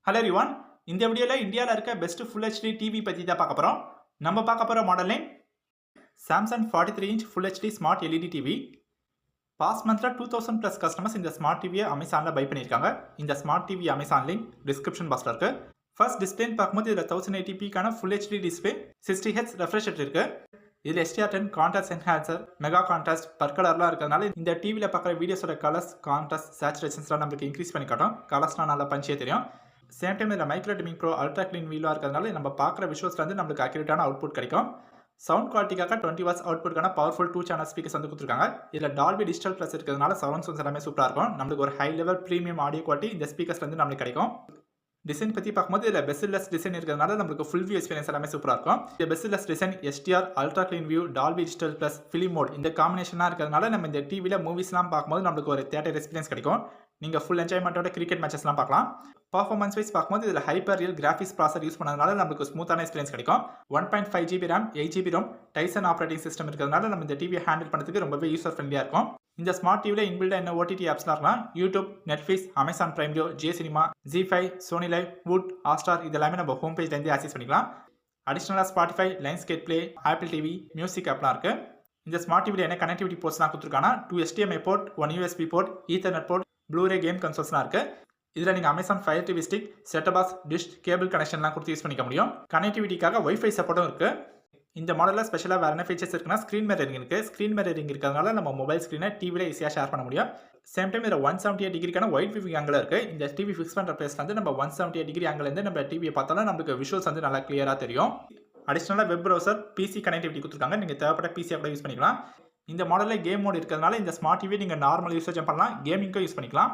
Hello everyone. இந்த வீடியோவில் இந்தியாவில் இருக்க பெஸ்ட் ஃபுல் ஹெச்டி டிவி பற்றி தான் பார்க்க போகிறோம். நம்ம பார்க்க போகிற model name Samsung 43 inch full HD smart LED TV. Past மந்த்ல 2000+ கஸ்டமர்ஸ் இந்த ஸ்மார்ட் டிவியை அமேசானில் பை பண்ணியிருக்காங்க. இந்த smart TV Amazon link description பாக்ஸில் இருக்குது. ஃபர்ஸ்ட் டிஸ்பிளேன்னு பார்க்கும்போது இதில் 1080pக்கான full HD display 60Hz refresh rate இருக்குது. இதில் SDR10 contrast enhancer mega contrast பர்கலர்லாம் இருக்கிறதுனால இந்த டிவியில் பார்க்குற வீடியோஸோட கலர்ஸ் கான்ட்ராஸ்ட் சேச்சுரேஷன்ஸ்லாம் நம்மளுக்கு இன்க்ரீஸ் பண்ணி காட்டும். கலர்ஸ்லாம் நல்லா பஞ்சியே தெரியும். சேம் டைம் இதில் micro dimming pro ultra clean வீலாக இருக்கிறதுனால நம்ம பார்க்குற விஷுவல்ஸ்ல வந்து நம்மளுக்கு அக்யூரேட்டான அவுட்புட் கிடைக்கும். சவுண்ட் குவாலிட்டிக்காக 20 வாட்ஸ் அவுட்புட்கான பவர்ஃபுல் 2 சேனல் ஸ்பீக்கர்ஸ் வந்து கொடுத்துருக்காங்க. இதில் டால்பி டிஜிட்டல் ப்ளஸ் இருக்கிறதுனால சவுண்ட்ஸ் எல்லாமே சூப்பராக இருக்கும். நம்மளுக்கு ஒரு high level premium audio quality இந்த ஸ்பீக்கர்ஸ் வந்து நம்மளுக்கு கிடைக்கும். டிசைன் பற்றி பார்க்கும்போது இதில் பெஸ்ட்லெஸ் டிசைன் இருக்கிறதுனால நம்மளுக்கு ஃபுல் வியூ எக்ஸ்பீரியன்ஸ் எல்லாமே சூப்பராக இருக்கும். இந்த bezelless design SDR ultra clean view Dolby digital plus film mode இந்த காம்பினேஷனாக இருக்கிறதுனால நம்ம இந்த டிவியில் மூவிஸ்லாம் பார்க்கும்போது நம்மளுக்கு ஒரு தியேட்டர் எக்ஸ்பீரியன்ஸ் கிடைக்கும். நீங்கள் ஃபுல் என்ஜாய்மெண்ட்டோட கிரிக்கெட் மேட்சஸ்லாம் பார்க்கலாம். பர்ஃபார்மன்ஸ் வைஸ் பார்க்கும்போது இதில் ஹைப்பர் ரியல் கிராஃபிக்ஸ் ப்ராசர் யூஸ் பண்ணதுனால நம்மளுக்கு ஸ்மூத்தான எக்ஸ்பீரியன்ஸ் கிடைக்கும். 1.5 GB RAM 8 GB ROM Tizen operating system இருக்கிறதுனால நம்ம இந்த டிவியை ஹேண்டில் பண்ணுறதுக்கு ரொம்பவே யூசர் ஃப்ரெண்ட்லியாக இருக்கும். இந்த ஸ்மார்ட் டிவியில் இன்பில்டாக என்ன OTT ஆப்ஸ்லாம் இருக்கலாம். YouTube, Netflix, Amazon Prime video, Jio cinema, ZEE5, Sony Liv, Voot, Hotstar இதெல்லாமே நம்ம ஹோம் பேஜ்லேருந்து ஆக்சஸ் பண்ணிக்கலாம். அடிஷ்னலாக Spotify, Lionsgate play, Apple TV, music ஆப்லாம் இருக்குது. இந்த ஸ்மார்ட் டிவியில் என்ன கனெக்டிவிட்டி போர்ட்ஸ்லாம் கொடுத்துருக்காங்கன்னா 2 HDMI port, 1 USB port, ethernet port, Blu-ray game கன்சோல்ஸ்லாம் இருக்குது. இதில் நீங்கள் Amazon Fire TV stick, setup box, dish, cable கனெக்ஷன்லாம் கொடுத்து யூஸ் பண்ணிக்க முடியும். கனெக்டிவிட்டிக்காக வைஃபை சப்போர்ட்டும் இருக்குது. இந்த மாடலில் ஸ்பெஷலாக வேறு என்ன ஃபீச்சர்ஸ் இருக்குன்னா ஸ்க்ரீன் மிரரிங் இருக்குது. ஸ்க்ரீன் மிரரிங் இருக்கிறதுனால நம்ம மொபைல் ஸ்க்ரீனை டிவியில் ஈஸியாக ஷேர் பண்ண முடியும். சேம் டைம் இதில் 178 டிகிரிக்கான ஒயிட் வியூ ஆங்கிள் இருக்குது. இந்த டிவி ஃபிக்ஸ் பண்ணுற பிளேஸ்ல வந்து நம்ம 178 டிகிரி ஆங்கிலேருந்து நம்ம டிவியை பார்த்தாலும் நம்மளுக்கு விஷுவல்ஸ் வந்து நல்லா கிளியராக தெரியும். அடிஷ்னலாக வெப் ப்ரௌசர், பிசி கனெக்டிவிட்டி கொடுத்துருக்காங்க. நீங்கள் தேவைப்பட்ட பிசியை கூட யூஸ் பண்ணிக்கலாம். இந்த மாடலில் கேம் மோட் இருக்கிறதுனால இந்த ஸ்மார்ட் டிவியை நீங்கள் நார்மல் யூசேஜ் பண்ணலாம், கேமிங்கும் யூஸ் பண்ணிக்கலாம்.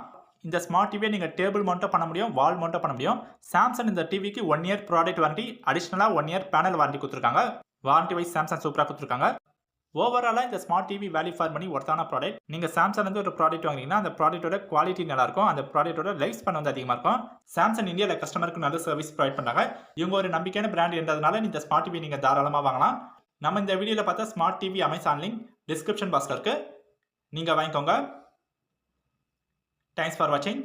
இந்த ஸ்மார்ட் டிவியை நீங்கள் டேபிள் மவுண்ட்டும் பண்ண முடியும், வால் மவுண்ட்டும் பண்ண முடியும். சாம்சங் இந்த டிவிக்கு 1 இயர் ப்ராடக்ட் வாரண்டி, அடிஷ்னலாக 1 இயர் பேனல் வாரண்டி கொடுத்துருக்காங்க. வாரண்டி வைஸ் சாம்சங் சூப்பராக கொடுத்துருக்காங்க. ஓவராலாக இந்த smart TV value for money ஒர்த்தான ப்ராடக்ட். நீங்கள் சாம்சங்லேருந்து ஒரு ப்ராடக்ட் வாங்கினீங்கன்னா அந்த ப்ராடக்ட்டோட குவாலிட்டி நல்லாயிருக்கும், அந்த ப்ராடக்ட்டோட லைஃப் ஸ்பேன் வந்து அதிகமாக இருக்கும். சாம்சங் இந்தியாவில் கஸ்டமருக்கு நல்ல சர்வீஸ் ப்ரொவைட் பண்ணுறாங்க. இவங்க ஒரு நம்பிக்கையான பிராண்ட் என்றதுனால இந்த ஸ்மார்ட் டிவி நீங்கள் தாராளமாக வாங்கலாம். நம்ம இந்த வீடியோவில் பார்த்தா smart TV Amazon link description பாக்ஸில் இருக்குது, நீங்கள் வாங்கிக்கோங்க. தேங்க்ஸ் ஃபார் வாட்சிங்.